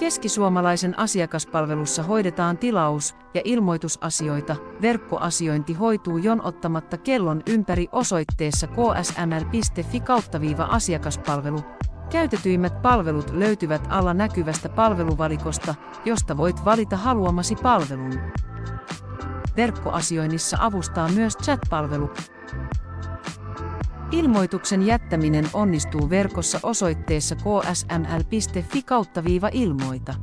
Keskisuomalaisen asiakaspalvelussa hoidetaan tilaus- ja ilmoitusasioita, verkkoasiointi hoituu jonottamatta kellon ympäri osoitteessa ksml.fi/asiakaspalvelu. Käytetyimmät palvelut löytyvät alla näkyvästä palveluvalikosta, josta voit valita haluamasi palvelun. Verkkoasioinnissa avustaa myös chat-palvelu. Ilmoituksen jättäminen onnistuu verkossa osoitteessa ksml.fi/ilmoita.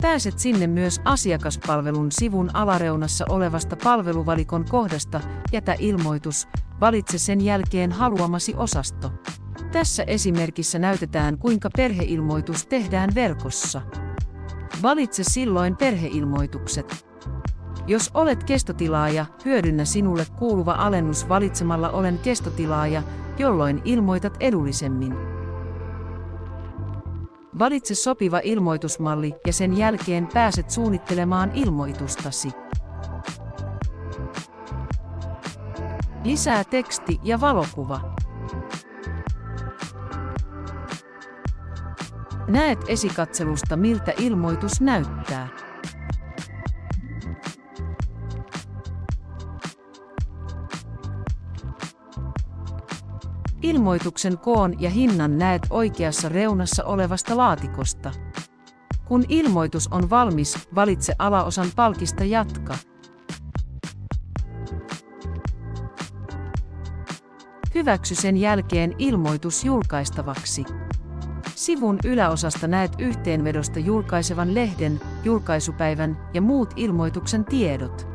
Pääset sinne myös asiakaspalvelun sivun alareunassa olevasta palveluvalikon kohdasta Jätä ilmoitus, valitse sen jälkeen haluamasi osasto. Tässä esimerkissä näytetään, kuinka perheilmoitus tehdään verkossa. Valitse silloin perheilmoitukset. Jos olet kestotilaaja, hyödynnä sinulle kuuluva alennus valitsemalla Olen kestotilaaja, jolloin ilmoitat edullisemmin. Valitse sopiva ilmoitusmalli ja sen jälkeen pääset suunnittelemaan ilmoitustasi. Lisää teksti ja valokuva. Näet esikatselusta, miltä ilmoitus näyttää. Ilmoituksen koon ja hinnan näet oikeassa reunassa olevasta laatikosta. Kun ilmoitus on valmis, valitse alaosan palkista Jatka. Hyväksy sen jälkeen ilmoitus julkaistavaksi. Sivun yläosasta näet yhteenvedosta julkaisevan lehden, julkaisupäivän ja muut ilmoituksen tiedot.